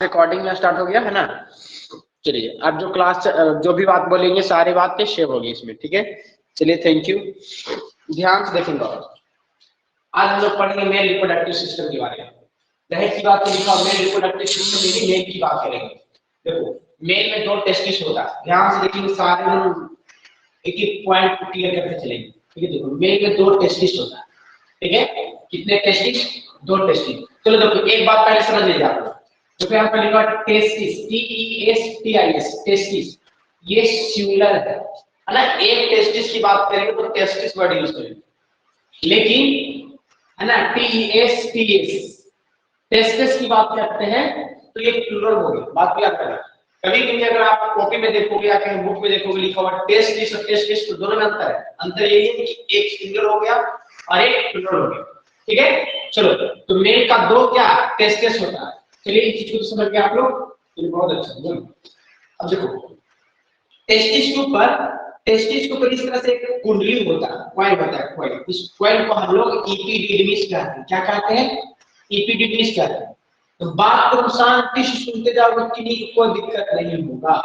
Recording में start हो गया है ना। चलिए अब जो क्लास जो भी बात बोलेंगे सारी बातें शेयर होगी इसमें, ठीक है। चलिए थैंक यू, ध्यान से देखेंगे। आज हम लोग पढ़ेंगे मेल रिप्रोडक्टिव सिस्टम के बारे में। दहेज की बात लिखा मेल रिप्रोडक्टिव सिस्टम में मेल की बात करेंगे। देखो मेल में 2 टेस्टिस होता है, ध्यान से देखेंगे सारे हम एक एक पॉइंट क्लियर करके चलेंगे, ठीक है। देखो मेल में 2 टेस्टिस होता है, ठीक है। कितने टेस्टिस? 2 टेस्टिस। चलो देखो एक बात पहले समझ लीजिए आप लोग। तो यहाँ पर लिखा टेस्टिस, TESTIS, टेस्टिस, ये सिंगुलर है ना। एक टेस्टिस की बात करेंगे तो टेस्टिस वर्ड यूज करेंगे, लेकिन है ना TESTIS टेस्टिस की बात करते हैं तो ये प्लूरल हो गया। बात याद करना, कभी कभी अगर आप कॉपी में देखोगे या कहीं बुक में देखोगे लिखा हुआ टेस्टिस और टेस्टिस, तो दोनों में अंतर है। अंतर यही है कि एक सिंगल हो गया और एक प्लूरल हो गया, ठीक है। चलो तो मेल का 2 क्या टेस्टिस होता है। चलिए इस चीज को समझ गए आप लोग, ये बहुत अच्छा है। अब देखो टेस्टिस के ऊपर इस तरह से एक कुंडली होता है, कॉइल होता है, कॉइल। इस कॉइल को हम लोग एपिडिडमिस कहते हैं। क्या कहते हैं? एपिडिडमिस कहते हैं। तो बात को शांति से सुनते जाओगे, किसी को कोई दिक्कत नहीं होगा।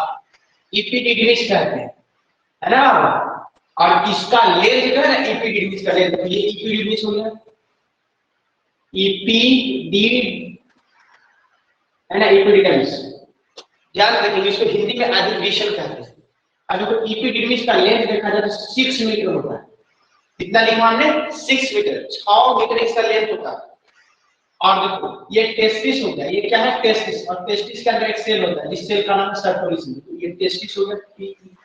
एपिडिडमिस कहते हैं, है ना। और इसका लेंथ जो है ना एपिडिडमिस का लेंथ, ये एपिडिडमिस हो गया, एपिडिड है ना, एपिडिडमिस। ध्यान रखेंगे इसको हिंदी में एडुकेशन कहते हैं। अब देखो एपिडिडमिस का लेंथ देखा जाए तो 6 मीटर होता है। कितना लिखा हमने? 6 मीटर, 6 मीटर इसका लेंथ होता है। और देखो ये टेस्टिस हो गया, ये क्या है? टेस्टिस। और टेस्टिस के अंदर एक सेल होता है जिस सेल का नाम है सर्टोलिस। तो ये टेस्टिस हो गया,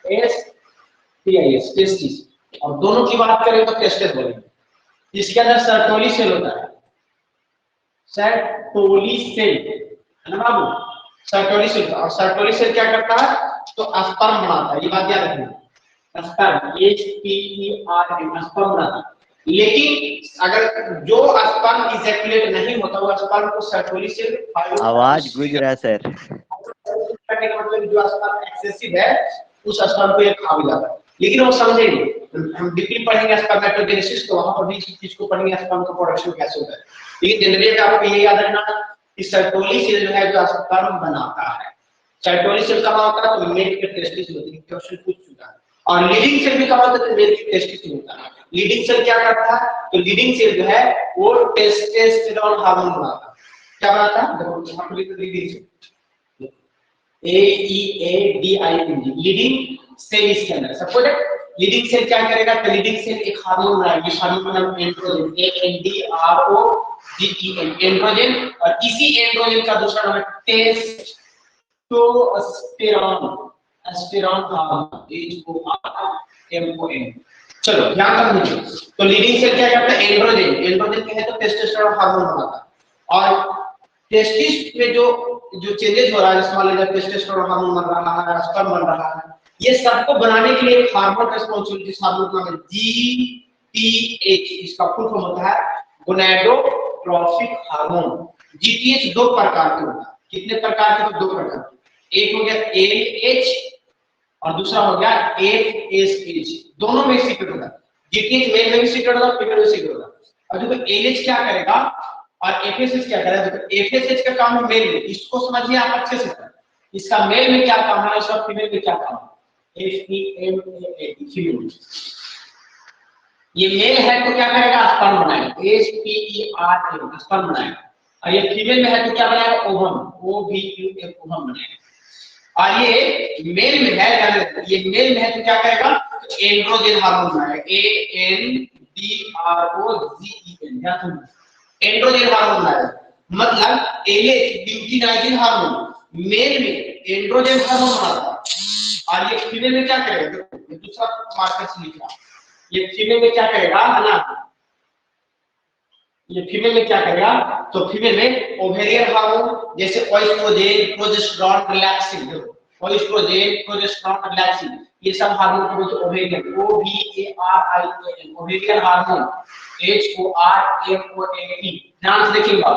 TESTIS, टेस्टिस। और दोनों की बात करें तो टेस्टिस बोलेंगे। इसके अंदर सर्टोलिस सेल होता है, सर्टोलिस सेल, है ना बाबू। सर्टोलिस सेल, और सर्टोलिस सेल क्या करता है? तो स्पर्म बनाता है। ये बात याद रखना, स्पर्म, SPERM, स्पर्म बनाता है। लेकिन अगर जो स्पर्म इजैकुलेट नहीं होता वो स्पर्म को सर्टोलिस सेल, आवाज गूंज रहा है सर। करने का मतलब जो स्पर्म एक्सेसिव है उस स्पर्म को ये खा भी जाता है। लेकिन वो समझेंगे, हम डीपली पढ़ेंगे स्पर्मेटोजेनेसिस, तो वहां पर भी इस चीज को पढ़ेंगे स्पर्म का प्रोडक्शन कैसे होता है। लेकिन जनरली आपको ये याद रखना कि सर्टोलिस सेल जो है जो स्पर्म बनाता है, सर्टोलिस सेल कहां होता है? तो मेल के टेस्टिस में होती है। क्वेश्चन पूछ चुका है। और लीडिंग सेल भी कहां होता है? तो मेल के टेस्टिस में होता है। लीडिंग सेल क्या करता है? तो लीडिंग सेल जो है वो टेस्टोस्टेरोन हार्मोन बनाता है। क्या बनाता है? देखो यहां पर लिखा leading cell, AEADING, leading cell. इसके अंदर सपोज लीडिंग सेल क्या करेगा? तो लीडिंग सेल एक हार्मोन बनाएगी, इस हार्मोन का नाम एंड्रोजन, ANDROGEN, एंड्रोजन। और इसी एंड्रोजन का दूसरा नाम है टेस्टोस्टेरोन, एस्टेरोन हार्मोन, HORMON। चलो ध्यान समझिए। तो लीडिंग सेल क्या करता है? एंड्रोजन, एंड्रोजन क्या है? तो टेस्टोस्टेरोन हार्मोन बनाता है। और टेस्टिस में जो चेंजेस हो रहा है, मान लीजिए टेस्टोस्टेरोन हार्मोन बन रहा है, स्पर्म बन रहा है, ये सबको बनाने के लिए एक हार्मोन रिस्पांसिबिलिटी, हार्मोन का नाम है GTH। इसका फुल फॉर्म होता है गोनाडोट्रोपिक हार्मोन। GTH 2 प्रकार के होता है। कितने प्रकार के? तो 2 प्रकार के। एक हो गया LH और दूसरा हो गया FSH। दोनों में सीक्रेट होता है। GTH मेल में भी सीक्रेट होता है, फीमेल में सीक्रेट होता है। और देखो LH क्या करेगा और FSH क्या करेगा? देखो FSH का काम है मेल में, इसको समझिए आप अच्छे से। इसका मेल में क्या काम है, इसका फीमेल में क्या काम है? FEMAL, female. ये मेल है तो क्या करेगा? स्पर्म बनाएगा, SPERM, स्पर्म बनाएगा। और ये फीमेल में है तो क्या बनाएगा? ओवम, OVUM, ओवम बनाएगा। और ये मेल में है, ये मेल में है तो क्या करेगा? एंड्रोजन हार्मोन बनाएगा, ANDROGEN। एंड्रोजन हार्मोन बनाएगा, मतलब LH ल्यूटिनाइजिन हार्मोन मेल में एंड्रोजन हार्मोन बनाता है। और ये फीमेल में क्या करेगा? देखो दूसरा मार्कर से लिखा, ये फीमेल में क्या करेगा, है ना। ये फीमेल में क्या करेगा? तो फीमेल में ओवेरियन हार्मोन जैसे ओएस्ट्रोजन, प्रोजेस्टेरोन, रिलैक्सिन, ओएस्ट्रोजन, प्रोजेस्टेरोन, रिलैक्सिन, ये सब हार्मोन को बोलते हैं ovarian, OVARIAN, ovarian hormone, HORMONE। ध्यान से देखिएगा,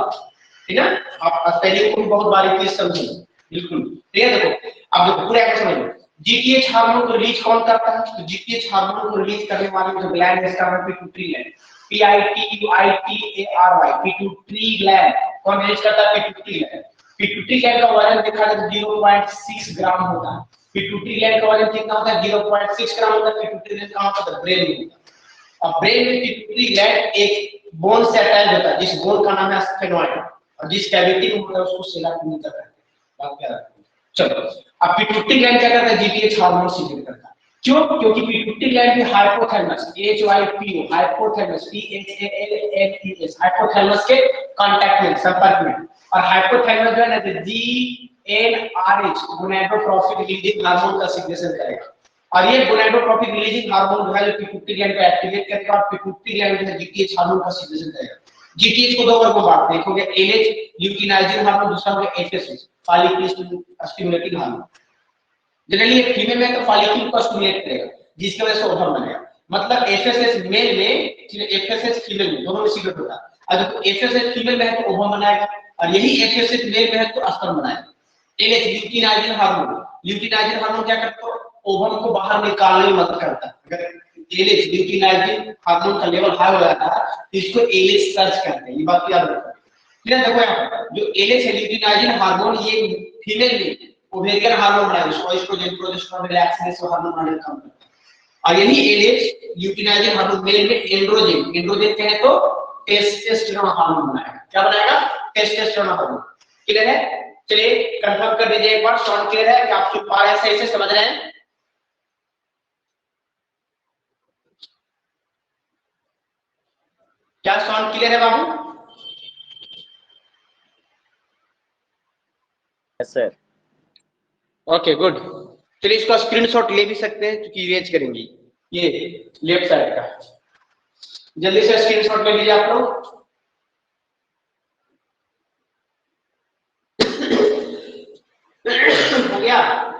ठीक है। आप पहले को भी बहुत बारीकी से समझिए, बिल्कुल ठीक है। देखो अब देखो पूरा एक समझिए। GTH हार्मोन को रिलीज कौन करता है? तो GTH हार्मोन को रिलीज करने वाली जो ग्लैंड है इसका नाम pituitary gland, PITUITARY, pituitary gland. कौन रिलीज करता है? Pituitary gland. पिट्यूटरी ग्लैंड का वजन देखा जाए 0.6 ग्राम होता है। पिट्यूटरी ग्लैंड का वजन कितना होता है? 0.6 ग्राम होता है। पिट्यूटरी ग्लैंड कहां होता है? ब्रेन में होता है। और ब्रेन में पिट्यूटरी ग्लैंड एक बोन से अटैच होता है, जिस बोन का नाम है स्फेनॉइड, और जिस कैविटी में होता है उसको सेलाटोनिन कहते हैं। बात क्या है? चलो, अब पिट्यूटरी ग्लैंड क्या करता है? जीटीएच हार्मोन सीक्रेट करता है। क्यों? क्योंकि पिट्यूटरी ग्लैंड भी hypothalamus, HYPO, hypothalamus, THALMUS, hypothalamus के कांटेक्ट में, संपर्क में। और हाइपोथैलेमस जो है ना, GnRH, गोनाडोट्रोपिक रिलीजिंग हार्मोन का सीक्रेशन करेगा। और ये गोनाडोट्रोपिक रिलीजिंग हार्मोन जो है जो पिट्यूटरी ग्लैंड को एक्टिवेट करेगा और पिट्यूटरी ग्लैंड जो है जीटीएच हार्मोन का सीक्रेशन करेगा। जीटीएच को दो वर्गों में बांटते हैं, एक हो गया एलएच ल्यूटिनाइजिंग हार्मोन, दूसरा हो गया FSH follicle stimulating hormone. Generally एक फीमेल में तो फॉलिकल को स्टिमुलेट करेगा जिसकी वजह से ओवम बनेगा। मतलब एफएसएच मेल में, एफएसएच फीमेल में, दोनों में सीक्रेट होता है। अगर तो एफएसएच फीमेल में है तो ओवम बनाएगा, और यही एफएसएच मेल में है तो स्पर्म बनाएगा। LH luteinizing hormone, luteinizing hormone क्या करता है? ओवम को बाहर निकालने में मदद करता है। अगर एलएच ल्यूटिनाइजिंग हार्मोन का लेवल हाई हो जाता है तो इसको एलएच सर्च करते हैं, ये बात याद रखना। देखो यहाँ जो एलएच ल्यूटिनाइजिंग हार्मोन ये फीमेल में ओवेरियन हार्मोन बनाएगा, एस्ट्रोजन, प्रोजेस्टेरोन, रिलैक्सेशन सब हार्मोन बनाने का काम करता है। और यही एलएच ल्यूटिनाइजिंग हार्मोन मेल में एंड्रोजन, एंड्रोजन कहे तो टेस्टोस्टेरोन हार्मोन बनाएगा। क्या बनाएगा? Testosterone hormone. क्लियर है? चलिए कंफर्म कर दीजिए एक बार, साउंड क्लियर है? क्या आप सुन पा रहे हैं, सही से समझ रहे हैं? क्या साउंड क्लियर है बाबू? Yes sir. Okay good. चलिए इसका स्क्रीनशॉट ले भी सकते हैं क्योंकि इरेज करेंगे। ये लेफ्ट साइड का, जल्दी से स्क्रीनशॉट ले लीजिए आप लोग। हो गया?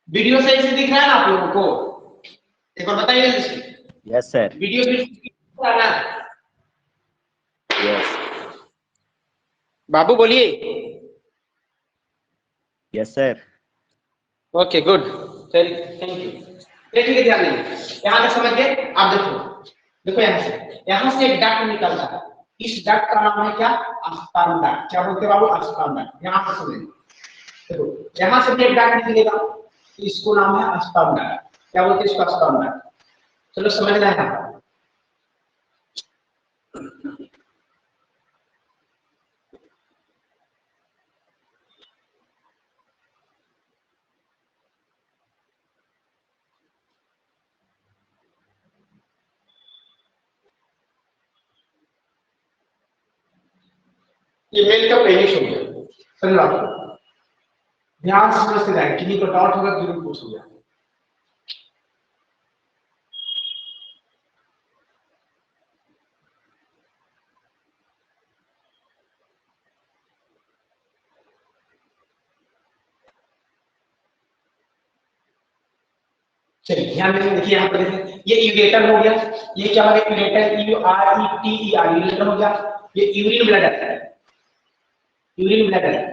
वीडियो सही से दिख रहा है ना आप लोगों को? एक बार बताइए जल्दी से। Yes sir. वीडियो भी दिख रहा है ना? यस। बाबू बोलिए। Yes sir. ओके गुड, चलिए थैंक यू। ठीक है, ध्यान देंगे। यहाँ तक समझ गए? आप देखो, देखो यहाँ से एक डक्ट निकलता है। इस डक्ट का नाम है क्या? Sperm duct. क्या बोलते हैं बाबू? Sperm duct. यहाँ पर समझेंगे, देखो यहाँ से भी एक डक्ट निकलेगा, इसको नाम है स्पर्म डक्ट। क्या बोलते हैं इसको? Sperm duct. चलो समझना है। ये मेल का पेनिस हो गया, समझ लो। ध्यान से समझते जाए, किसी को डाउट होगा जरूर पूछूंगा। चलिए ध्यान देंगे। देखिए यहाँ पर देखिए, ये यूरेटर हो गया। ये क्या हो गया? यूरेटर, URETER, यूरेटर हो गया। ये यूरिन ब्लैडर है, यूरिन ब्लैडर,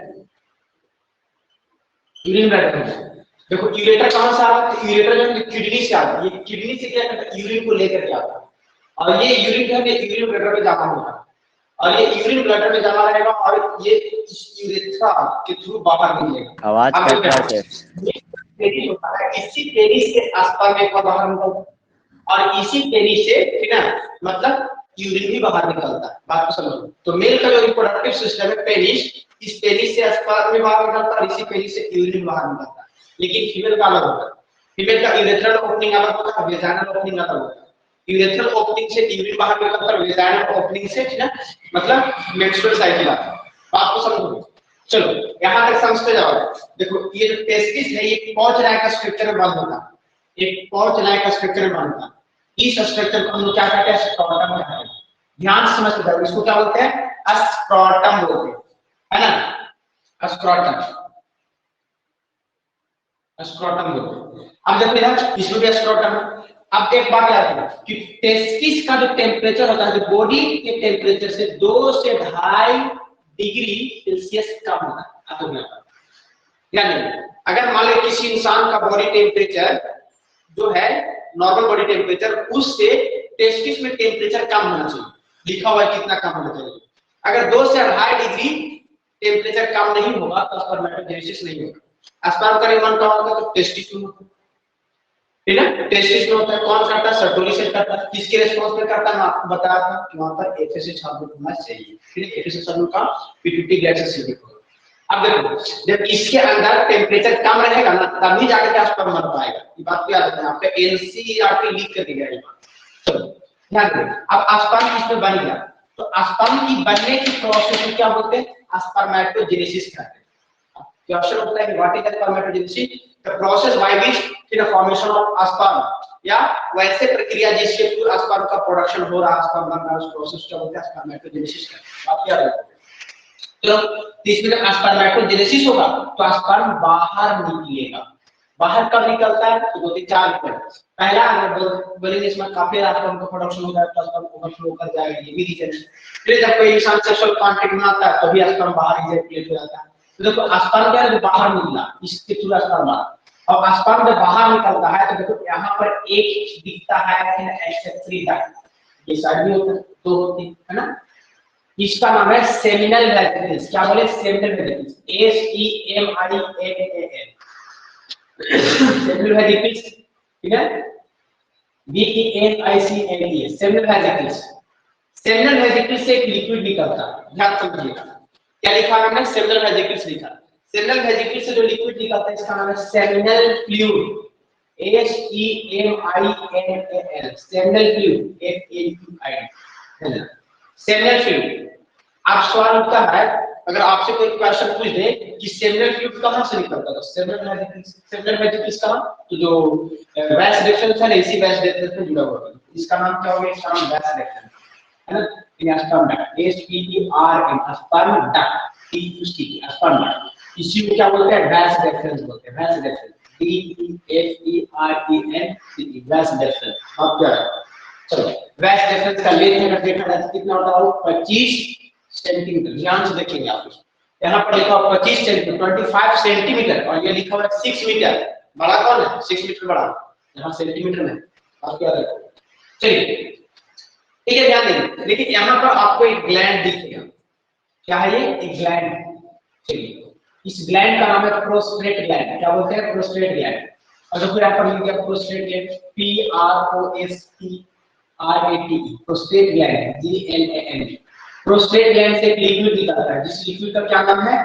यूरिन ब्लैडर हो गया। देखो यूरेटर कहां से आता है? यूरेटर जो है किडनी से आता है। ये किडनी से क्या करता है? यूरिन को लेकर के आता है, और ये यूरिन जो है यूरिन ब्लैडर में जमा होगा, और ये यूरिन ब्लैडर में जमा रहेगा, और ये इस यूरेथ्रा के थ्रू बाहर निकलेगा। आवाज कट रहा है सर। पेनिस होता है, इसी पेनिस के आसपास में बाहर निकलता है, और इसी पेनिस से, ठीक है, मतलब यूरिन भी बाहर निकलता है। बात को समझो। तो मेल का जो रिप्रोडक्टिव सिस्टम है पेनिस, इस पेनिस से आसपास में बाहर निकलता है, और इसी पेनिस से यूरिन बाहर निकलता है। लेकिन फीमेल का अलग होता है। फीमेल का यूरेथ्रल ओपनिंग अलग होता है, वेजाइनल ओपनिंग अलग होता है। यूरेथ्रल ओपनिंग से यूरिन बाहर निकलता है, वेजाइनल ओपनिंग से, ठीक है, मतलब मेंस्ट्रुअल साइकिल आता है। बात को समझो। चलो यहां तक समझते जाओ। देखो ये जो टेस्टिस है, ये पाउच लाइक स्ट्रक्चर में बंद होता है, एक पाउच लाइक स्ट्रक्चर में बंद होता है। इस स्ट्रक्चर को हम लोग क्या कहते हैं? स्ट्रोटम कहते हैं। ध्यान से समझते जाओ, इसको क्या बोलते हैं? स्ट्रोटम बोलते हैं, है ना? स्ट्रोटम। स्क्रोटम बोलते हैं। अब देखो यार इसमें भी स्क्रोटम है। अब एक बात याद रखना कि टेस्टिस का जो टेम्परेचर होता है, जो बॉडी के टेम्परेचर से 2 से 2.5 डिग्री सेल्सियस कम होता है। आपको यानी अगर मान लो किसी इंसान का बॉडी टेम्परेचर जो है नॉर्मल बॉडी टेम्परेचर, उससे टेस्टिस में टेम्परेचर कम होना चाहिए, लिखा हुआ है कितना कम होना चाहिए। अगर 2 से 2.5 डिग्री टेम्परेचर कम नहीं होगा तो स्पर्मेटोजेनेसिस नहीं होगा। स्पर्म का निर्माण कहाँ होता है? तो टेस्टिस में होता है, ठीक है। टेस्टिस में होता है। कौन करता है? सर्टोली से करता है। किसके रिस्पांस में करता है? मैं आपको बताया था कि वहां पर एफएसएच हार्मोन होना चाहिए, ठीक है। एफएसएच हार्मोन का पिट्यूटरी ग्लैंड से सीक्रेट होगा। अब देखो जब इसके अंदर टेम्परेचर कम रहेगा ना, तभी जाके क्या स्पर्म बन पाएगा। ये बात को याद रखना, आपका एनसीईआरटी लीक कर दिया है। चलो ध्यान रखिए। अब स्पर्म इसमें बन गया तो स्पर्म की बनने की प्रोसेस को क्या बोलते हैं? स्पर्मेटोजेनेसिस कहते हैं। क्वेश्चन होता है कि what is the spermatogenesis? The process by which the formation of sperm, या वैसे प्रक्रिया जिससे पूरा स्पर्म का प्रोडक्शन हो रहा है, स्पर्म बन रहा है, उस प्रोसेस को बोलते हैं स्पर्मेटोजेनेसिस कहते हैं। बात याद रखो। तो इसमें जब स्पर्मेटोजेनेसिस होगा तो स्पर्म बाहर निकलेगा। बाहर कब निकलता है? तो 2-4 निकलता। पहला अगर बोलेंगे इसमें काफी स्पर्म का प्रोडक्शन होगा तो स्पर्म ओवरफ्लो कर जाएगा, ये भी रीजन है। फिर जब कोई इंसान सेक्सुअल कांटेक्ट बनाता है तभी स्पर्म बाहर इजैकुलेट हो जाता है। तो देखो स्पर्म क्या है? बाहर निकला, इसके थ्रू स्पर्म आ। अब स्पर्म जब बाहर निकलता है तो देखो यहाँ पर एक दिखता है एक्सेसरी डक्ट, ये साइड भी होता है, 2 होती है ना। इसका नाम है सेमिनल वेसिकल्स। क्या बोले? Seminal vesicles, SEMINAL, seminal vesicles, ठीक है। VENICLE, seminal vesicles. Seminal vesicles से एक लिक्विड निकलता है, ध्यान समझिएगा। क्या लिखा है हमने? सेमिनल वेसिकल्स लिखा। सेमिनल वेसिकल्स से जो लिक्विड निकलता है इसका नाम है seminal fluid, SEMINAL, seminal fluid, FLUID, seminal fluid. आप सवाल उठता है अगर आपसे कोई क्वेश्चन पूछ दे कि सेमिनल फ्लूइड कहां से निकलता है, सेमिनल वेसिकल्स का तो जो वैस डिफरेंस है, इसी वैस डिफरेंस में जुड़ा हुआ है। इसका नाम क्या होगा? इसका नाम वैस डिफरेंस है ना। ये sperm duct, SPERM, sperm duct, sperm duct, इसी को क्या बोलते हैं? वैस डिफरेंस बोलते हैं। वैस डिफरेंस, DEFERENCE, वैस डिफरेंस। अब क्या है? चलो वैस डिफरेंस का लेंथ अगर देखा जाए कितना होता है? 25 सेंटीमीटर। ध्यान से देखेंगे आप। यहाँ पर लिखा हुआ 25 सेंटीमीटर, 25 सेंटीमीटर, और ये लिखा हुआ है 6 मीटर। बड़ा कौन है? 6 मीटर बड़ा, यहाँ सेंटीमीटर में। आप क्या रखो? चलिए ठीक है, ध्यान देंगे। लेकिन यहाँ पर आपको एक ग्लैंड दिखेगा। क्या है ये? एक ग्लैंड। चलिए इस ग्लैंड का नाम है प्रोस्टेट ग्लैंड। क्या बोलते हैं? Prostate gland. और जो यहाँ पर लिख दिया prostate gland, PROSTATE, prostate gland, GLAND। Prostate gland से एक लिक्विड निकलता है, जिस लिक्विड का क्या नाम है?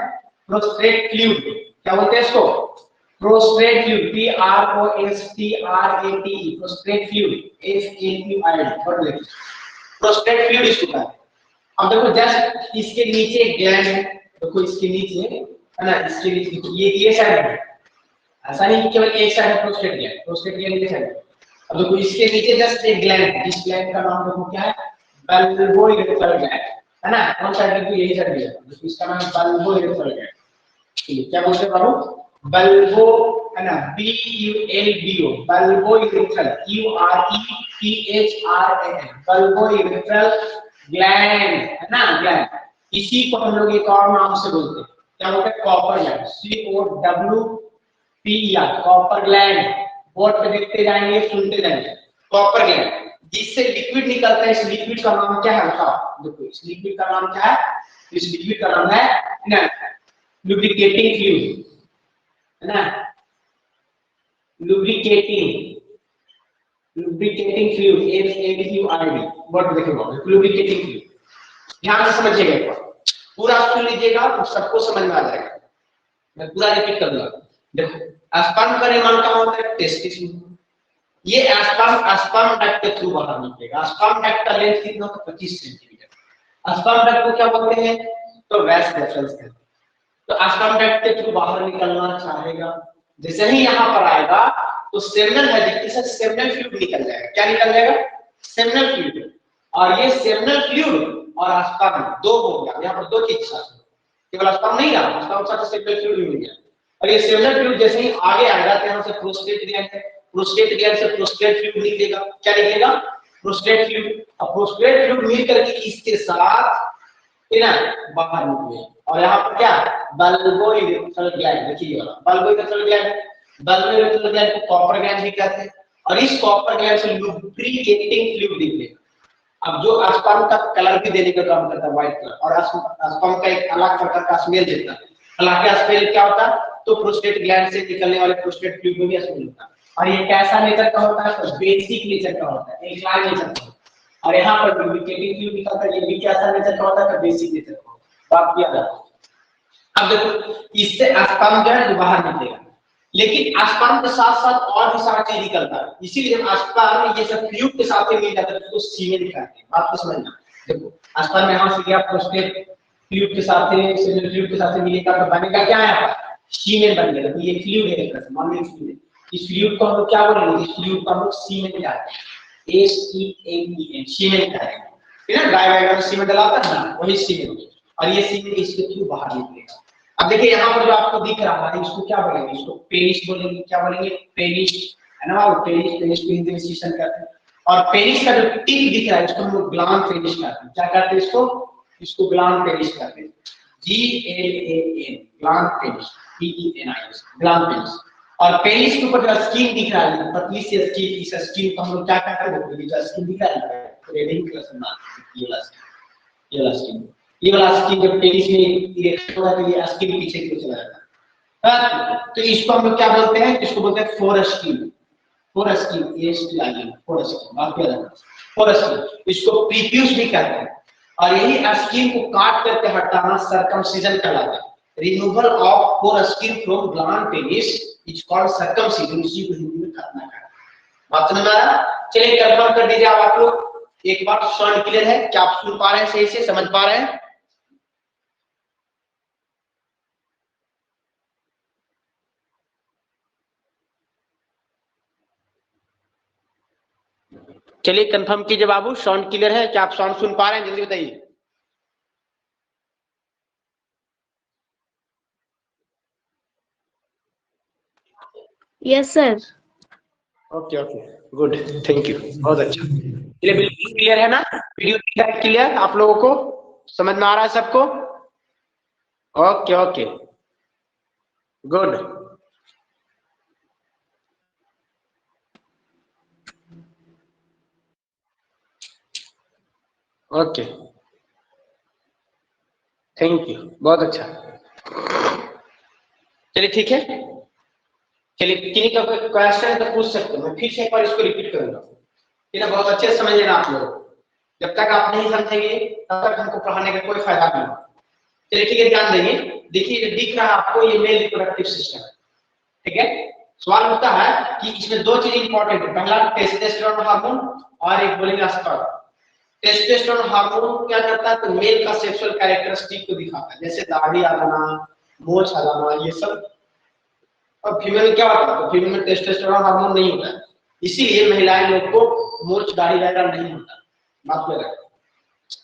Prostate fluid. क्या बोलते हैं इसको? Prostate fluid, PROSTATE, prostate fluid, FLUID। Prostate fluid इसको कहते हैं। अब देखो जस्ट इसके नीचे एक ग्लैंड है, देखो इसके नीचे है ना, इसके नीचे ये साइड है। ऐसा नहीं कि केवल एक साइड है प्रोस्टेट ग्लैंड, प्रोस्टेट ग्लैंड ये साइड है। अब देखो इसके नीचे जस्ट एक ग्लैंड है, इस ग्लैंड का नाम देखो क्या है? बल्बोइरेथ्रल ग्लैंड, है ना। कौन साइड है? यही साइड है, देखो इसका नाम बल्बोइरेथ्रल ग्लैंड। ठीक, क्या बोलते हैं बाबू? बल्बो, है ना, BULBO, बल्बोइरेथ्रल, URETHRAL, बल्बोइरेथ्रल ग्लैंड, है ना, ग्लैंड। इसी को हम लोग एक और नाम से बोलते हैं। क्या बोलते हैं? Copper gland, COWPER, copper gland. Board पे देखते जाएंगे, सुनते जाएंगे। कॉपर ग्लैंड, जिससे लिक्विड निकलता है। इस लिक्विड का नाम क्या है? बताओ। देखो इस लिक्विड का नाम क्या है? इस लिक्विड का नाम है ना लुब्रिकेटिंग फ्लूइड, है ना, लुब्रिकेटिंग फ्लूइड, FLUID। बोर्ड पे देखो लुब्रिकेटिंग फ्लूइड। ध्यान से समझिएगा, एक बार पूरा सुन लीजिएगा तो सबको समझ में आ जाएगा। मैं पूरा रिपीट करूंगा। देखो स्पर्म का निर्माण कहाँ होता है? टेस्टिस में। ये स्पर्म डक्ट के थ्रू बाहर निकलेगा। स्पर्म डक्ट का लेंथ कितना होता है? 25 सेंटीमीटर। स्पर्म डक्ट को क्या बोलते हैं? तो वैस डिफरेंस कहते हैं। तो स्पर्म डक्ट के थ्रू बाहर निकलना चाहेगा, जैसे ही यहाँ पर आएगा तो सेमिनल वेसिकल्स से सेमिनल फ्लूइड निकल जाएगा। क्या निकल जाएगा? Seminal fluid. और ये सेमिनल फ्लूइड और स्पर्म दो हो गया। यहाँ पर दो चीज साथ, केवल स्पर्म नहीं रहा, स्पर्म साथ सेमिनल फ्लूइड भी मिल गया। और ये सेमिनल फ्लूइड जैसे ही आगे आएगा तो यहाँ से प्रोस्टेट ग्लैंड है, प्रोस्टेट ग्लैंड से प्रोस्टेट फ्लूइड निकलेगा। क्या निकलेगा? Prostate fluid. अब प्रोस्टेट फ्लूइड मिल करके इसके साथ ना बाहर निकले और यहाँ पर क्या बल्बोइरेक्टल ग्लैंड, देखिए वाला बल्बोइरेक्टल ग्लैंड, बल्बोइरेक्टल ग्लैंड को कॉपर ग्लैंड भी कहते हैं और इस कॉपर ग्लैंड से लुब्रिकेटिंग फ्लूइड निकलेगा। अब जो स्पर्म का कलर भी देने का काम करता है व्हाइट कलर, और स्पर्म का एक अलग प्रकार का स्मेल देता है। हालांकि स्मेल क्या होता है? तो प्रोस्टेट ग्लैंड से निकलने वाले प्रोस्टेट फ्लूइड में भी स्मेल होता है और ये कैसा नेचर का होता है? तो बेसिक नेचर का होता है, एल्कलाइन नेचर का। और यहाँ पर लुब्रिकेटिंग फ्लूइड निकलता है, ये भी कैसा नेचर का होता है? बेसिक नेचर का। बात किया जाता है। अब देखो इससे स्पर्म जो है बाहर निकलेगा, लेकिन स्पर्म के साथ साथ और भी सारा चीज निकलता है, इसीलिए स्पर्म ये सब फ्लूइड के साथ मिल जाता है तो सीमेन कहते हैं। बात को समझना। देखो स्पर्म यहाँ से गया प्रोस्टेट फ्लूइड के साथ सेमिनल फ्लूइड के साथ मिलेगा तो बनेगा क्या? यहाँ पर सीमेन बन गया। तो ये फ्लूइड है एक तरह से, मान लीजिए इस फ्लूइड को हम लोग क्या बोलेंगे? इस फ्लूइड को हम लोग सीमेन कहते हैं, SEMEN सीमेन कहते हैं। है ना, गाय वगैरह में सीमेन डलाता है ना, वही सीमेन। और ये सीमेन इसके थ्रू बाहर निकलेगा। अब देखिए यहाँ पर जो आपको दिख रहा है इसको क्या बोलेंगे? इसको पेनिस बोलेंगे। क्या बोलेंगे? पेनिस, है ना, पेनिस इनिशिएशन करते हैं। और पेनिस का जो टिप दिख रहा है इसको हम लोग ग्लैंड पेनिस कहते हैं। क्या कहते हैं इसको ग्लैंड पेनिस कहते हैं, GLAN gland penis, PENIS gland penis. और पेनिस के ऊपर जो स्किन दिख रहा है, पतली सी स्किन, इस स्किन को हम लोग क्या कहते हैं? जो स्किन दिख रहा है रेडिंग कलर से ना, ये वाला स्किन, ये वाला स्किन जब पेनिस में इरेक्ट होगा तो ये स्किन पीछे की ओर चला जाता है। तो इसको हम लोग क्या बोलते हैं? इसको बोलते हैं फोरस्किन। Foreskin, ASTIN foreskin. बात किया जाता है फोरस्किन। इसको प्रीप्यूस भी कहते हैं। और यही स्किन को काट करके हटाना सर्कमसिजन कहलाता है। Removal of foreskin from gland penis is called circumcision. इसी को हिंदी में खतना कहते हैं। बात समझ में आ रहा? चलिए कंफर्म कर दीजिए आप लोग एक बार। साउंड क्लियर है? क्या आप सुन पा रहे हैं? सही से समझ पा रहे हैं? चलिए कंफर्म कीजिए बाबू, साउंड क्लियर है? क्या आप साउंड सुन पा रहे हैं? जल्दी बताइए। Yes sir. Okay okay good, thank you, बहुत अच्छा। चलिए बिल्कुल क्लियर है ना? वीडियो क्लियर आप लोगों को? समझ में आ रहा है सबको? Okay okay good. Okay thank you, बहुत अच्छा। चलिए ठीक है। चलिए किन्हीं का कोई क्वेश्चन तो पूछ सकते हो, मैं फिर से एक बार इसको रिपीट करूंगा, ठीक है? बहुत अच्छे से समझ लेना आप लोग। जब तक आप नहीं समझेंगे तब तक हमको पढ़ाने का कोई फायदा नहीं। चलिए ठीक है, ध्यान देंगे। देखिए दिख रहा है आपको, ये मेल रिप्रोडक्टिव सिस्टम है, ठीक है? सवाल होता है कि इसमें दो चीज इंपॉर्टेंट है। पहला टेस्टोस्टेरोन हार्मोन और एक बोलेंगे स्पर्म। टेस्टोस्टेरोन हार्मोन क्या करता है? तो मेल का सेक्सुअल कैरेक्टरिस्टिक को दिखाता है, जैसे दाढ़ी आ जाना, मूंछ आ जाना, ये सब। और फीमेल में क्या होता है? तो फीमेल में टेस्टोस्टेरोन हार्मोन नहीं होता है, इसीलिए महिलाएं लोग को मूंछ दाढ़ी वगैरह नहीं होता। बात में रखो।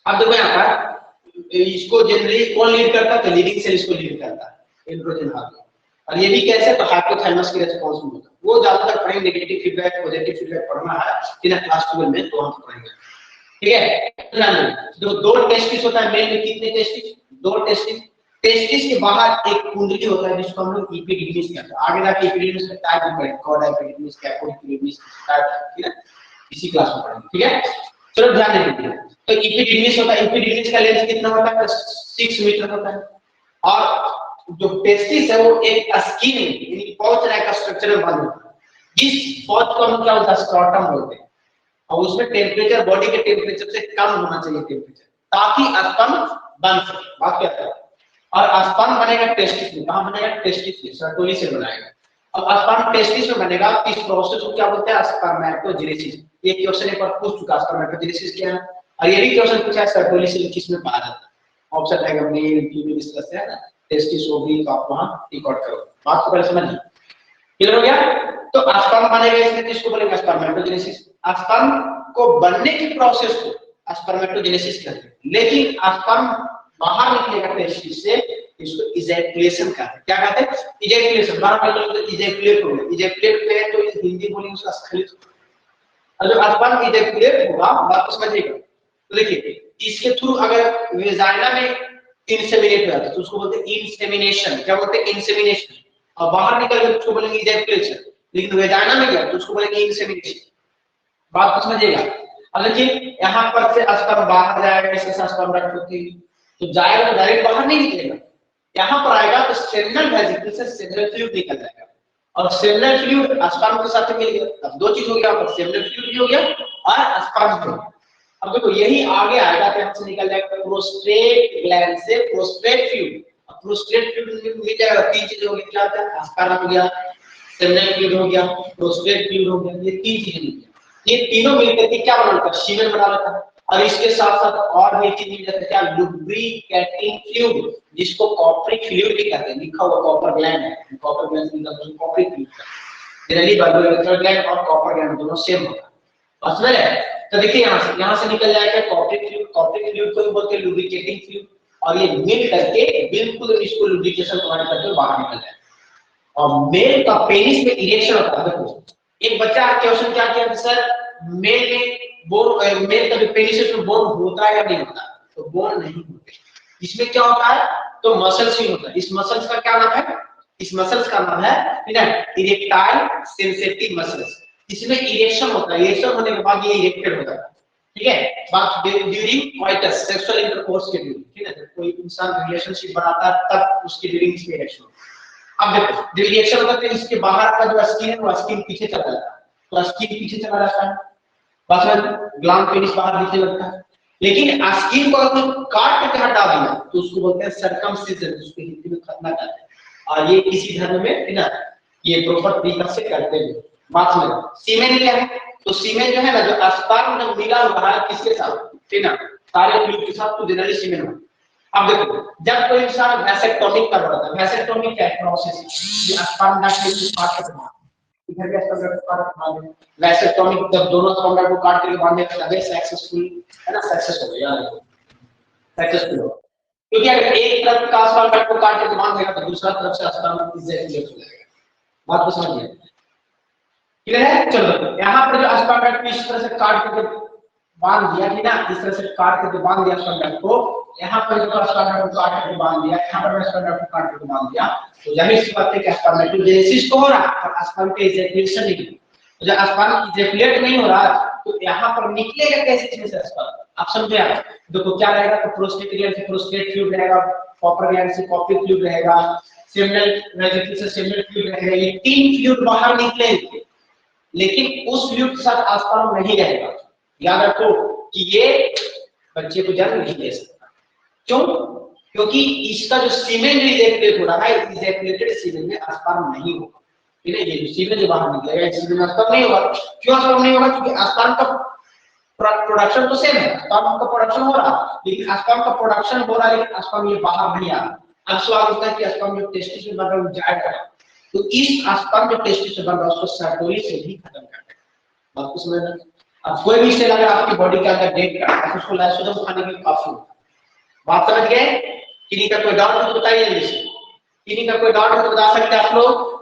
अब देखो यहाँ पर इसको जनरली कौन लीड करता है? तो लीडिंग सेल इसको लीड करता है, एंड्रोजन हार्मोन। और ये भी कैसे? तो हाइपोथैलेमस की रिस्पांस में होता है। वो ज्यादातर पढ़ेंगे, नेगेटिव फीडबैक पॉजिटिव फीडबैक पढ़ना है कि ना क्लास 12 में, तो हम पढ़ेंगे, ठीक है? दो टेस्टिस होता है मेल में। कितने टेस्टिस? दो टेस्टिस। टेस्टिस के बाहर एक कुंडली होता है जिसको हम लोग एपिडिडमिस कहते हैं। आगे जाके एपिडिडमिस का टाइप पढ़ेंगे, कॉर्ड एपिडिडमिस, कैपोड एपिडिडमिस टाइप, ठीक है? इसी क्लास में पढ़ेंगे, ठीक है? चलो ध्यान दीजिए। तो एपिडिडमिस होता है, एपिडिडमिस का लेंथ कितना होता है? 6 मीटर होता है। और जो टेस्टिस है वो एक स्किन यानी पाउच का स्ट्रक्चर में बंद होता है। इस पाउच को हम क्या होता है? स्क्रॉटम बोलते हैं। और उसमें टेम्परेचर बॉडी के टेम्परेचर से कम होना चाहिए टेम्परेचर, ताकि स्पर्म बन सके। बात क्या है? और स्पर्म बनेगा टेस्टिस में। कहां बनेगा? टेस्टिस में, सर्टोली से बनाएगा। अब स्पर्म टेस्टिस में बनेगा, इस प्रोसेस को क्या बोलते हैं? स्पर्मेटोजेनेसिस। ये क्वेश्चन एक बार पूछ चुका, स्पर्मेटोजेनेसिस क्या है। और ये भी क्वेश्चन पूछा है सर्टोली से किसमें पाया जाता है। ऑप्शन रहेगा मेल, फीमेल, इस तरह से है ना, टेस्टिस ओवरी, तो आप वहां रिकॉर्ड करो। बात को पहले समझिए, क्लियर हो गया? तो स्पर्म बनेगा, इसमें किसको बोलेंगे? स्पर्मेटोजेनेसिस। स्पर्म को बनने की प्रोसेस को स्पर्मेटोजेनेसिस कहते हैं। लेकिन स्पर्म बाहर निकलेगा टेस्टिस से इसको इजैकुलेशन कहते हैं। क्या कहते हैं? इजैकुलेशन। 12 मिनट इजैकुलेट हो गया, इजैकुलेट में तो हिंदी बोलेंगे उसका स्खलित। और जब स्पर्म इजैकुलेट होगा, बात को समझिएगा, तो देखिए इसके थ्रू अगर वेजाइना में इंसेमिनेट हो जाता है तो उसको बोलते हैं इंसेमिनेशन। क्या बोलते हैं? इंसेमिनेशन। और बाहर निकल गया तो उसको बोलेंगे इजैकुलेशन। लेकिन वेजाइना में गया तो उसको बोलेंगे इंसेमिनेशन। बात को समझिएगा। अब देखिए यहाँ पर से स्पर्म बाहर जाएगा, इसके साथ स्पर्म रख होती तो जाएगा, डायरेक्ट बाहर नहीं निकलेगा, यहाँ पर आएगा तो सेमिनल वेसिकल से सेमिनल फ्लूइड निकल जाएगा और सेमिनल फ्लूइड स्पर्म के साथ मिल गया। अब दो चीज हो गया, सेमिनल फ्लूइड भी हो गया और स्पर्म भी हो गया। अब देखो यही आगे आएगा तो हमसे निकल जाएगा प्रोस्टेट ग्लैंड से प्रोस्टेट फ्लूइड। प्रोस्टेट फ्लूइड मिल जाएगा, तीन चीज हो गई, क्या होता है? स्पर्म हो गया, सेमिनल फ्लूइड हो गया, प्रोस्टेट फ्लूइड हो गया, ये तीन चीजें मिल गया। ये तीनों मिलकर के क्या बना लेता है? सीमेन बना लेता है। और इसके साथ साथ और भी चीज मिल जाता है, क्या? लुब्रिकेटिंग फ्लूइड, जिसको कॉपरिक फ्लूइड भी कहते हैं। लिखा हुआ कॉपर ग्लैंड है, कॉपर ग्लैंड का मतलब कॉपरिक फ्लूइड है। जनरली बायोलॉजिकल ग्लैंड और कॉपर ग्लैंड दोनों सेम होता है। समझ रहे हैं? तो देखिए यहाँ से निकल जाएगा कॉपरिक फ्लूइड। कॉपरिक फ्लूइड को बोलते हैं लुब्रिकेटिंग फ्लूइड और ये मिल करके बिल्कुल इसको लुब्रिकेशन प्रोवाइड करके बाहर निकल जाएगा। और मेल का पेनिस में इरेक्शन होता है। देखो एक बच्चा क्वेश्चन क्या किया सर, मेल में बोन, मेल का जो पेनिस में बोन होता है या नहीं होता? तो बोन नहीं होते। इसमें क्या होता है? तो मसल्स ही होता है। इस मसल्स का क्या नाम है? इस मसल्स का नाम है इरेक्टाइल सेंसिटिव मसल्स। इसमें इरेक्शन होता है, इरेक्शन होने के बाद ये इरेक्टेड होता है। ठीक है, बात ड्यूरिंग कोइटस, सेक्सुअल इंटरकोर्स के ड्यूरिंग। ठीक है, जब कोई इंसान रिलेशनशिप बनाता है तब उसके ड्यूरिंग इसमें इरेक्शन होता है। अब देखो जब रिएक्शन होता है तो इसके बाहर का जो स्किन है वो स्किन पीछे चला जाता है, तो स्किन पीछे चला जाता है, बस में ग्लैंड पेनिस बाहर दिखने लगता है। लेकिन स्किन को अगर काट के हटा दिया तो उसको बोलते हैं सर्कमसिजन, उसको हिंदी में खतना कहते हैं। और ये किसी धर्म में है ना, ये प्रॉपर तरीके से करते हैं। बात में सीमेन क्या है? तो सीमेन जो है ना, जो स्पर्म जब मिला हुआ है किसके साथ, ठीक ना, सारे फ्लूइड के साथ, तो जनरली सीमेन होता है। अब देखो जब कोई इंसान वैसेक्टोमी कर रहा था, वैसेक्टोमी क्या प्रोसेस है? ये स्पर्म डक्ट को काट के बांधना, इधर के स्पर्म डक्ट को काट के बांधना। वैसेक्टोमी जब दोनों स्पर्म डक्ट को काट के बांधने का तब सक्सेसफुल है ना, सक्सेस हो गया, सक्सेसफुल हो। क्योंकि अगर एक तरफ का स्पर्म डक्ट को काट के बांध देगा तो दूसरा तरफ से स्पर्म इजेक्युलेट हो जाएगा। बात को समझिए, क्लियर है? चलो यहाँ पर जो स्पर्म डक्ट को इस तरह से काट के बांध दिया कि ना, इस तरह से काट के बांध दिया स्पर्म डक्ट को, यहाँ पर जो स्पर्म डक्ट को काट के बांध दिया, यहाँ पर स्पर्म डक्ट को काट के बांध दिया, तो जाहिर सी बात है कि स्पर्मेटोजेनेसिस तो हो रहा है पर स्पर्म के इजैकुलेशन नहीं। तो जब स्पर्म इजैकुलेट नहीं हो रहा तो यहाँ पर निकलेगा कैसे इसमें से स्पर्म? आप समझे? आप देखो क्या रहेगा, तो प्रोस्टेट ग्लैंड से प्रोस्टेट फ्लूइड रहेगा, कॉपर ग्लैंड से कॉपर फ्लूइड रहेगा, सेमिनल वेसिकल से सेमिनल फ्लूइड रहेगा। ये तीन फ्लूइड बाहर निकलेंगे लेकिन उस फ्लूइड के साथ स्पर्म नहीं रहेगा। याद रखो कि ये बच्चे को जन्म नहीं दे सकता। क्यों? क्योंकि इसका जो सीमेन जो इजैकुलेट हो रहा है, इजैकुलेटेड सीमेन में स्पर्म नहीं होगा। ठीक है, ये जो सीमेन जो बाहर निकलेगा इस सीमेन में स्पर्म नहीं होगा। क्यों स्पर्म नहीं होगा? क्योंकि स्पर्म का प्रोडक्शन तो सेम है, स्पर्म का प्रोडक्शन हो रहा है, लेकिन स्पर्म का प्रोडक्शन हो रहा है लेकिन स्पर्म ये बाहर नहीं आ रहा। अब सवाल उठता है कि स्पर्म जो टेस्टिस में बन रहा है वो जाएगा, तो इस स्पर्म जो टेस्टिस में बन रहा है उसको सर्कुलेट से भी खत्म कर देगा। बात को समझना। अब कोई भी सेल अगर आपकी बॉडी के अंदर डेड का है तो उसको लाइसोसोम खाने के लिए काफी होता है। बात समझ गए? किन्हीं का कोई डाउट हो तो बताइए जल्दी से। किन्हीं का कोई डाउट हो तो बता सकते हैं आप लोग।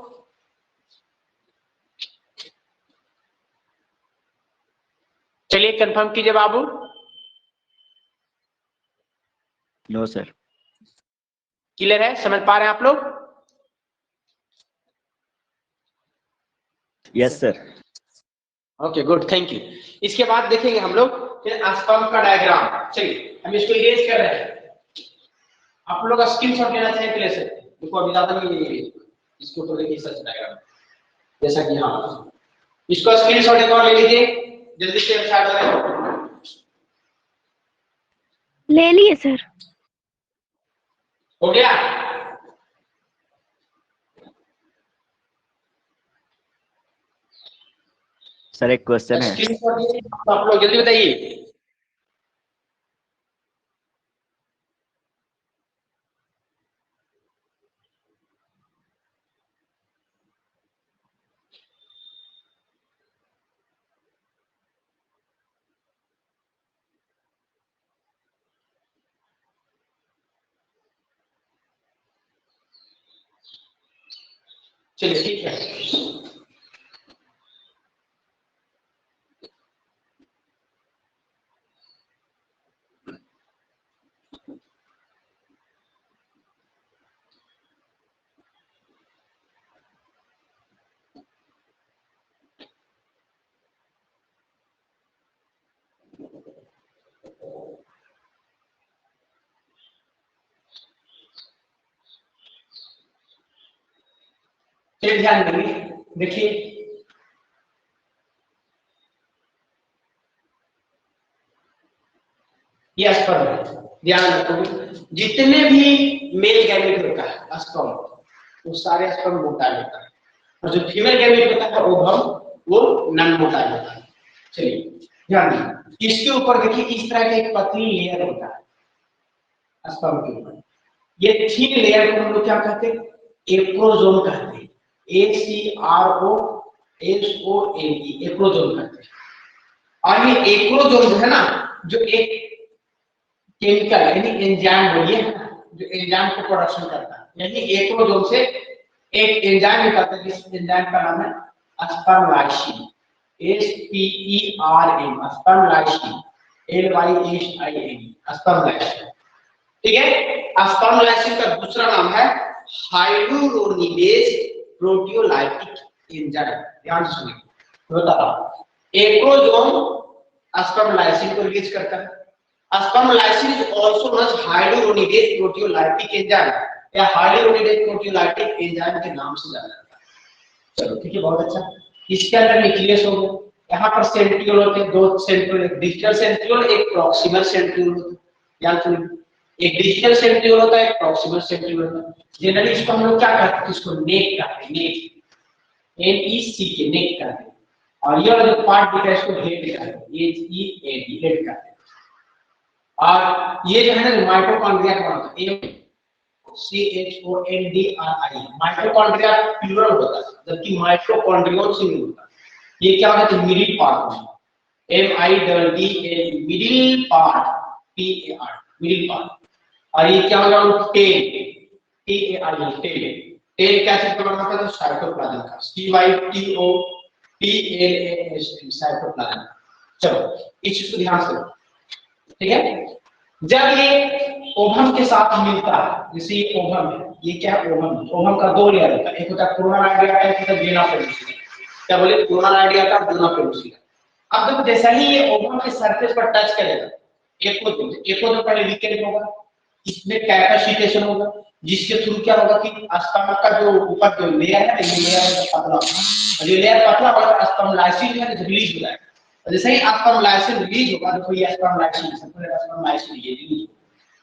चलिए कंफर्म कीजिए बाबू। No sir. क्लियर है? समझ पा रहे हैं आप लोग? Yes sir. Okay good, thank you. इसके बाद देखेंगे हम लोग फिर स्पर्म का डायग्राम। चलिए हम इसको इरेज कर रहे हैं। आप लोग स्क्रीनशॉट लेना चाहें प्ले से, देखो अभी ज्यादा नहीं, इसको तो देखिए सच डायग्राम जैसा कि हाँ, इसको स्क्रीनशॉट एक और ले लीजिए जल्दी से, स्टार्ट करें। ले लिए सर। हो गया? सर एक क्वेश्चन है। स्क्रीनशॉट लीजिए तो आप लोग जल्दी बताइए। चलिए ठीक है। चलिए ध्यान देंगे, देखिए ये स्पर्म है, ध्यान रखोगे जितने भी मेल गैमेट होता है स्पर्म, वो सारे स्पर्म मोटाइल होता है, और जो फीमेल गैमेट होता है ओवम, वो नॉन मोटाइल होता है। चलिए ध्यान दें, इसके ऊपर देखिए इस तरह का एक पतली लेयर होता है स्पर्म के ऊपर, ये थिन लेयर को हम लोग क्या कहते हैं, एप्रोजोम कहते हैं, ACROSOME, एप्रोजोम कहते हैं। और ये एप्रोजोम जो है ना, जो एक केमिकल यानी एंजाइम बोलिए, जो एंजाइम को प्रोडक्शन करता है, यानी एप्रोजोम से एक एंजाइम निकलता है, जिस एंजाइम का नाम है स्पर्मलाइसिन, SPERM, स्पर्मलाइसिन, LYSIN, स्पर्मलाइसिन। ठीक है, स्पर्मलाइसिन का दूसरा नाम है हाइड्रोरोनिडेज प्रोटियोलाइटिक एंजाइम। ध्यान से सुनिए, एप्रोजोम स्पर्मलाइसिन को रिलीज करता है। Spermlysin is also known as hyaluronidase proteolytic enzyme या हाइड्रोरोनिडेज प्रोटियोलाइटिक एंजाइम के नाम से जाना जाता है। चलो ठीक है, बहुत अच्छा। इसके अंदर न्यूक्लियस हो गया, यहाँ पर सेंट्रियोल होते हैं, दो सेंट्रियोल, एक डिजिटल सेंट्रियोल, एक प्रॉक्सिमल सेंट्रियोल होता है। याद सुनिए, एक डिजिटल सेंट्रियोल होता है, एक प्रॉक्सिमल सेंट्रियोल होता है। जनरली इसको हम लोग क्या कहते हैं, इसको नेक कहते हैं, नेक, NEC, नेक कहते हैं। और ये वाला जो पार्ट दिख रहा है इसको हेड कहते हैं, HEAD, हेड कहते हैं। और ये जो है ना माइटोकॉन्ड्रिया का होता है, MCHONDRI, माइटोकॉन्ड्रिया प्लूरल होता है, जबकि माइटोकॉन्ड्रियोन सिंगुलर होता है। ये क्या होता है, मिडिल पार्ट में, MIDDL, middle part, PAR, middle part. और ये क्या होगा, टेल, TAL, टेल, टेल क्या चीज का बना होता है, साइटोप्लाज्म का, CYTOPLASM, साइटोप्लाज्म। चलो इस चीज को ध्यान से, ठीक है। जब ये ओवम के साथ मिलता है, जैसे ये ओवम है, ये क्या है, ओवम, ओवम का दो लेयर होता है, एक होता है कोरोना आइडिया, एक होता है वेना पेलुसिया। क्या बोले, कोरोना आइडिया का, वेना पेलुसिया। अब जब जैसा ही ये ओवम के सरफेस पर टच करेगा, एपोडर्म पहले वीकेंड होगा, इसमें कैपेसिटेशन होगा, जिसके थ्रू क्या होगा कि स्पर्म का जो ऊपर जो लेयर है, ये लेयर पतला होगा, और ये लेयर पतला होगा, स्पर्मलाइसिन जो है रिलीज हो जाएगा। जैसे ही स्पर्मलाइसिन रिलीज होगा, देखो ये स्पर्मलाइसिन, स्पर्मलाइसिन ये रिलीज,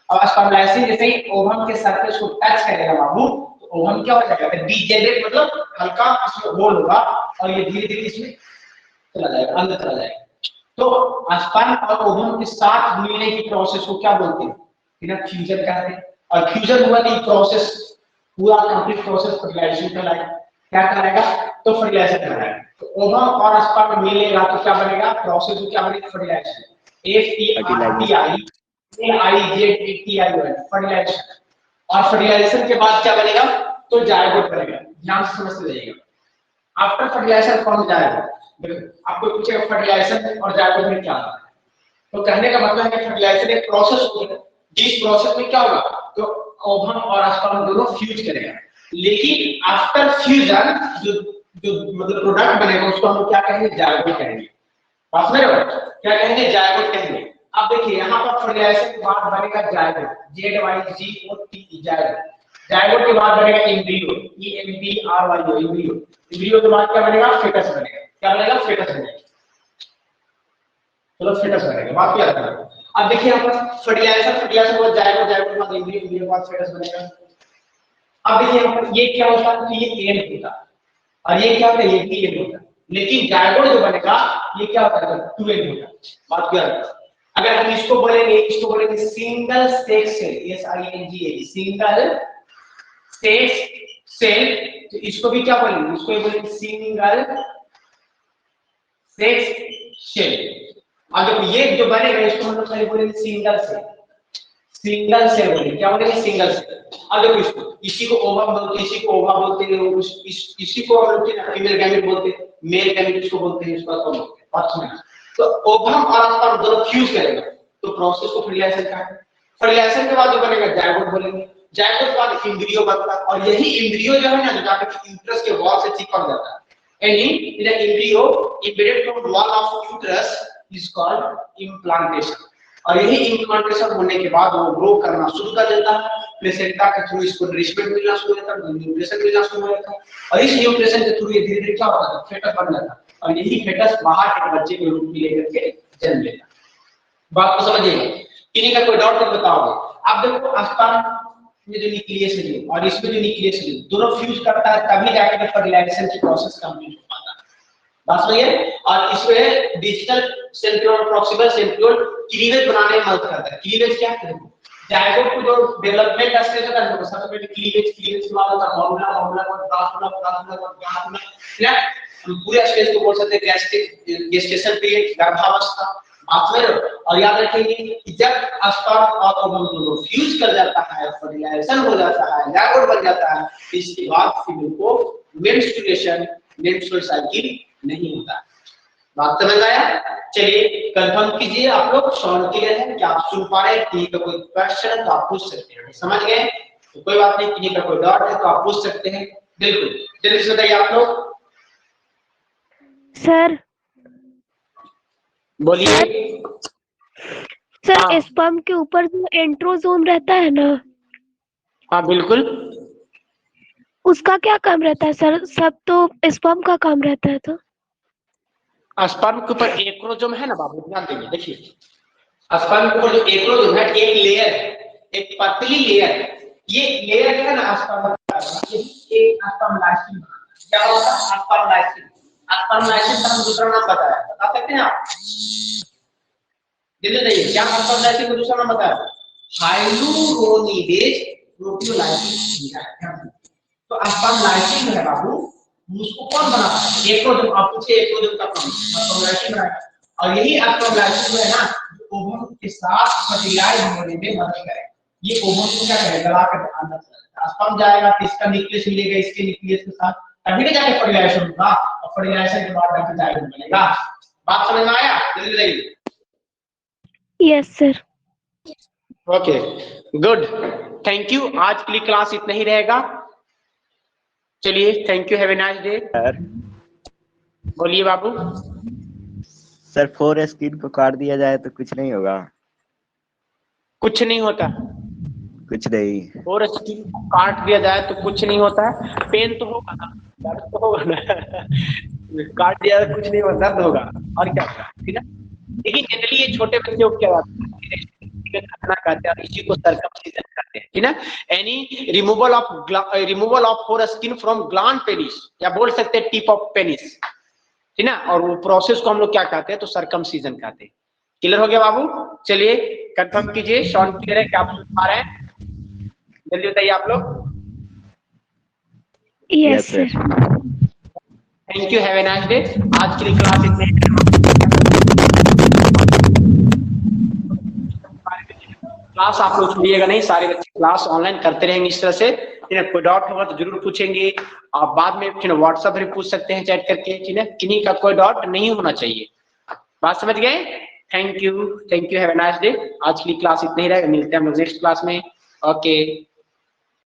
अब स्पर्मलाइसिन जैसे ही ओवम के सरफेस को टच करेगा बाबू, तो ओवम क्या हो जाएगा, डीजेनरेट, मतलब हल्का इसमें होल होगा, और ये धीरे धीरे इसमें चला जाएगा, अंदर चला जाएगा। तो स्पर्म और ओवम के साथ मिलने की प्रोसेस को क्या बोलते हैं, बिना फ्यूजन कहते हैं। और फ्यूजन हुआ नहीं, प्रोसेस पूरा कंप्लीट प्रोसेस फर्टिलाइजेशन कहलाएगा। क्या कहलाएगा, तो फर्टिलाइजेशन कहलाएगा। तो ओवम और स्पर्म मिलेगा तो क्या बनेगा, प्रोसेस को क्या बनेगा, फर्टिलाइजेशन, FERTILAIZATION, फर्टिलाइजेशन। और फर्टिलाइजेशन के बाद क्या बनेगा, तो जायगोट बनेगा। ध्यान से समझते जाइएगा। आफ्टर फर्टिलाइजेशन फॉर्म जायगोट, आपको पूछेगा फर्टिलाइजेशन और जायगोट में क्या होता है, तो कहने का मतलब है कि फर्टिलाइजेशन एक प्रोसेस होता है, जिस प्रोसेस में क्या होगा, तो ओवम और स्पर्म दोनों फ्यूज करेगा, लेकिन आफ्टर फ्यूजन जो मतलब प्रोडक्ट बनेगा उसको हम क्या कहेंगे, जायगोट कहेंगे। बात समझ रहे हो, क्या कहेंगे, जायगोट कहेंगे। अब देखिए यहाँ पर फर्टिलाइजेशन के बाद बनेगा जायगोट, ZYGOT, जायगोट। जायगोट के बाद बनेगा एम्ब्रियो, EMBRYO, एम्ब्रियो। एम्ब्रियो के बाद क्या बनेगा, फेटस बनेगा। क्या बनेगा, फेटस बनेगा। चलो फेटस बनेगा, बात क्या है। अब देखिए यहाँ पर फर्टिलाइजेशन के बाद जायगोट, जायगोट के बाद एम्ब्रियो, एम्ब्रियो के बाद फेटस बनेगा। अब देखिए यहाँ पर ये क्या होता है, तो ये एंड होता है, और ये क्या होता है, ये भी एंड होता है। लेकिन जायगोट जो बनेगा ये क्या होता है, टू एंड होता है। बात क्या है, अगर हम इसको बोलेंगे single sex cell, SINGL, single sex cell, तो इसको भी क्या बोलेंगे, इसको बोलेंगे सिंगल सेक्स सेल। अब देखो ये जो बनेगा इसको हम लोग पहले बोलेंगे सिंगल सेल, सिंगल सेल बोलेंगे। क्या बोलेंगे? Single cell. अब देखो इसको, इसी को ओवम बोलते हैं, इसी को ओवा बोलते हैं, इसी को हम लोग फीमेल गैमेट बोलते हैं, मेल गैमेट इसको बोलते हैं, इसको बोलते हैं। बात सुनना, तो ओवम और स्पर्म दोनों फ्यूज करेगा तो प्रोसेस को फर्टिलाइजेशन का है। फर्टिलाइजेशन के बाद जो बनेगा जायगोट बोलेंगे। जायगोट के बाद एम्ब्रियो बनता है, और यही एम्ब्रियो जो है ना, जो जाके यूट्रस के वॉल से चिपक जाता है, यानी the embryo embedded from wall of uterus is called implantation। और यही इम्प्लांटेशन होने के बाद वो ग्रो करना शुरू कर देता है, प्लेसेंटा के थ्रू इसको नरिशमेंट मिलना शुरू होता है, न्यूट्रिशन मिलना शुरू होता है, और इस न्यूट्रिशन के थ्रू ये धीरे-धीरे क्या होता है? फेटस बन जाता है, और यही फेटस बाहर के बच्चे के रूप में लेकर के जन्म लेता है। बात को समझिए, किन्हीं का कोई डाउट तो बताओगे। आप देखो स्पर्म में जो न्यूक्लियस है और इसमें जो न्यूक्लियस है दोनों फ्यूज करता है, तभी जाकर फर्टिलाइजेशन की प्रोसेस कंप्लीट हो पाता है। बात समझिए। और इसमें digital centriole, proximal centriole cleavage बनाने में मदद करता है। क्लीवेज क्या है? जायगोट को जो डेवलपमेंट स्टेज होता है, सबसे पहले क्लीवेज के बाद होता है मॉडुला, पूरे स्टेज को बोल सकते हैं गेस्टेशन पीरियड, गर्भावस्था। और याद रखेंगे कि जब स्पर्म और ओवम दोनों फ्यूज कर जाता है, फर्टिलाइजेशन हो जाता है, जायगोट बन जाता है, इसके बाद फीमेल को मेंस्ट्रुएशन, मेंस्ट्रुअल साइकिल नहीं होता। बात समझ आया? चलिए कंफर्म कीजिए आप लोग, सॉल्व क्लियर है क्या? आप सुन पा रहे हैं? किसी का कोई क्वेश्चन है तो आप पूछ सकते हैं। समझ गए तो कोई बात नहीं, किसी का कोई डाउट है तो आप पूछ सकते हैं। बिल्कुल जल्दी से बताइए आप लोग। सर बोलिए। सर स्पर्म के ऊपर जो एंट्रोसोम रहता है ना, हाँ बिल्कुल, उसका क्या काम रहता है सर? सब तो स्पर्म का काम रहता है। तो स्पर्म के ऊपर एक्रोजोम है ना बाबू, ध्यान देंगे। देखिए स्पर्म के ऊपर जो एक्रोजोम है, एक लेयर है, एक पतली लेयर है। ये लेयर है ना स्पर्म का, एक स्पर्म लाइसिन। क्या होता है? Sperm lysine. स्पर्म लाइसिन का हम दूसरा नाम बता सकते हैं आप? जल्दी बताइए, क्या स्पर्म लाइसिन का दूसरा नाम बताया? हाइलुरोनिडेज प्रोटियोलाइसिन। तो स्पर्म लाइसिन है बाबू, उसको कौन बनाता है? एक्रोजोम। आप पूछे एक्रोजोम का काम स्पर्म लाइसिन बनाता है, और यही स्पर्म लाइसिन है ना ओवम के साथ फर्टिलाइज होने में मदद करे। ये ओवम को क्या करेगा? गला कर अंदर चला, स्पर्म जाएगा तो इसका न्यूक्लियस मिलेगा, इसके न्यूक्लियस के साथ तभी जाके फर्टिलाइजेशन होगा, और फर्टिलाइजेशन के बाद जाके जायगोट बनेगा। बात समझ में आया? जल्दी बताइए। Yes sir. Okay good, thank you. आज के लिए क्लास इतना ही रहेगा। चलिए thank you, have a nice day. Sir बोलिए बाबू। सर 4 स्क्रीन को काट दिया जाए तो कुछ नहीं होगा? कुछ नहीं होता, कुछ नहीं। और स्किन को काट दिया जाए तो कुछ नहीं होता है। पेन तो होगा ना, दर्द तो होगा ना। काट दिया तो कुछ नहीं होगा, दर्द होगा और क्या होगा, ठीक है। लेकिन जनरली ये छोटे बच्चे को क्या खतना कहते हैं, और इसी को सर्कमसिजन कहते हैं, ठीक है। Any removal of four skin from gland penis, या बोल सकते हैं टिप ऑफ पेनिस, ठीक ना। और वो प्रोसेस को हम लोग क्या कहते हैं? तो सर्कमसिजन कहते हैं। क्लियर हो गया बाबू? चलिए कंफर्म कीजिए, साउंड क्लियर है क्या? आप सुन पा रहे हैं? जल्दी बताइए आप लोग। Yes sir. Thank you, have a nice day. आज के लिए क्लास इतने। क्लास आप लोग छोड़िएगा नहीं, सारे बच्चे क्लास ऑनलाइन करते रहेंगे इस तरह से। कोई डाउट होगा तो जरूर पूछेंगे। आप बाद में व्हाट्सएप भी पूछ सकते हैं चैट करके, ठीक है। किन्हीं का कोई डाउट नहीं होना चाहिए। बात समझ गए? Thank you, have a nice day. आज के लिए क्लास इतना ही रहेगा, मिलते हैं हम लोग नेक्स्ट क्लास में। ओके।